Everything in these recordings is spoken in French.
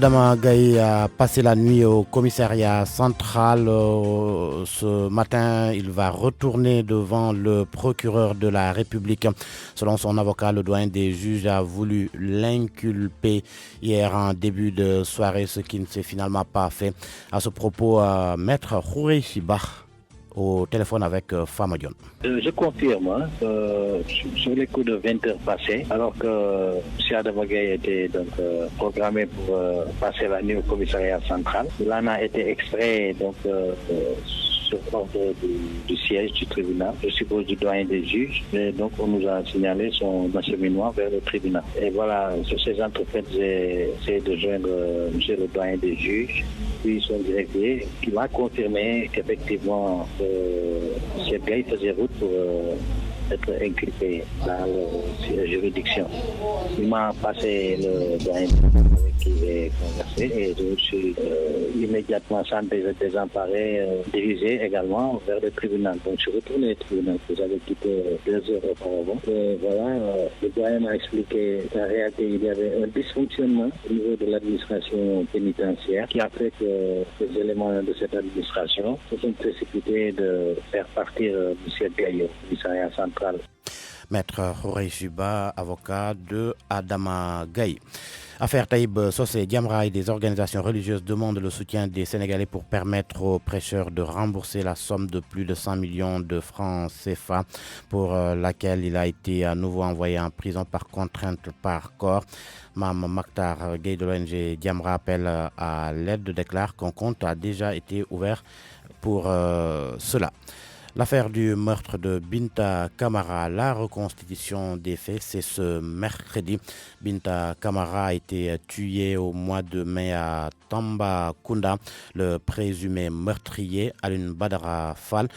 Adama Gaye a passé la nuit au commissariat central. Ce matin, il va retourner devant le procureur de la République. Selon son avocat, le doyen des juges a voulu l'inculper hier en début de soirée, ce qui ne s'est finalement pas fait. À ce propos, Maître Khourey Chiba au téléphone avec Fama Dion. Je confirme sur les coups de 20 heures passées, alors que M. Adama Gaye était donc programmé pour passer la nuit au commissariat central. Il en a été extrait sur ordre du siège du tribunal, je suppose du doyen des juges, et donc on nous a signalé son acheminement vers le tribunal. Et voilà, sur ces entrefaites, j'ai essayé de joindre M. le doyen des juges, puis son greffier, qui m'a confirmé qu'effectivement M. Gaye faisait route pour être inculpé dans la juridiction. Il m'a passé le doyen avec qui j'ai conversé et je suis immédiatement, sans désemparer, dirigé également vers le tribunal. Donc je suis retourné au tribunal que j'avais quitté 2 heures auparavant. Et voilà, le doyen m'a expliqué qu'en réalité il y avait un dysfonctionnement au niveau de l'administration pénitentiaire qui a fait que les éléments de cette administration se sont précipités de faire partir M. Gaye au commissariat central. Maître Khourey Chiba, avocat de Adama Gaye. Affaire Taïb Socé Diamra et des organisations religieuses demandent le soutien des Sénégalais pour permettre aux prêcheurs de rembourser la somme de plus de 100 millions de francs CFA pour laquelle il a été à nouveau envoyé en prison par contrainte par corps. Mme Maktar Gaye de l'ONG Diamra appelle à l'aide, déclare qu'un compte a déjà été ouvert pour cela. L'affaire du meurtre de Binta Camara, la reconstitution des faits, c'est ce mercredi. Binta Camara a été tuée au mois de mai à Tambacounda. Le présumé meurtrier, Alun Badara Fall,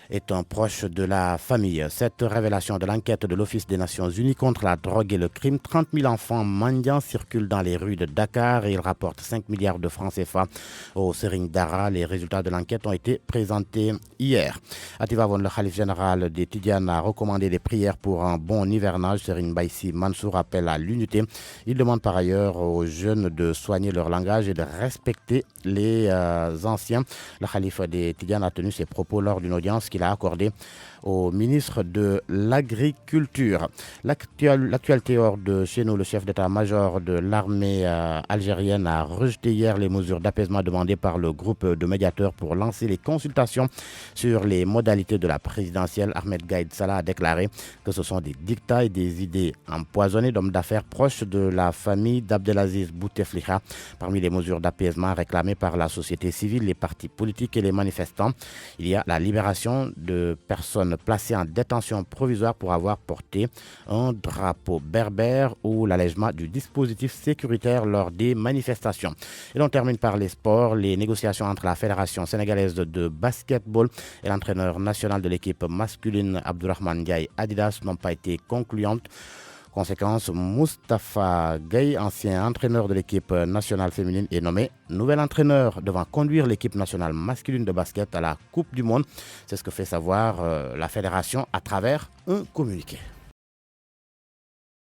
est un proche de la famille. Cette révélation de l'enquête de l'Office des Nations Unies contre la drogue et le crime, 30 000 enfants mendiants circulent dans les rues de Dakar et ils rapportent 5 milliards de francs CFA au Serigne Dara. Les résultats de l'enquête ont été présentés hier. Ativavon, le Khalif général des Tidjanes, a recommandé des prières pour un bon hivernage. Serigne Baïsi Mansour appelle à l'unité. Il demande par ailleurs aux jeunes de soigner leur langage et de respecter les anciens. Le Khalif des Tidjanes a tenu ses propos lors d'une audience qu'il a accordé au ministre de l'Agriculture. L'actualité hors de chez nous, le chef d'état-major de l'armée algérienne a rejeté hier les mesures d'apaisement demandées par le groupe de médiateurs pour lancer les consultations sur les modalités de la présidentielle. Ahmed Gaïd Salah a déclaré que ce sont des dictats et des idées empoisonnées d'hommes d'affaires proches de la famille d'Abdelaziz Bouteflika. Parmi les mesures d'apaisement réclamées par la société civile, les partis politiques et les manifestants, il y a la libération de personnes placées en détention provisoire pour avoir porté un drapeau berbère ou l'allègement du dispositif sécuritaire lors des manifestations. Et l'on termine par les sports. Les négociations entre la Fédération sénégalaise de basketball et l'entraîneur national de l'équipe masculine Abdourahmane Ndiaye Adidas n'ont pas été concluantes. Conséquence, Moustapha Gaye, ancien entraîneur de l'équipe nationale féminine, est nommé nouvel entraîneur devant conduire l'équipe nationale masculine de basket à la Coupe du Monde. C'est ce que fait savoir la fédération à travers un communiqué.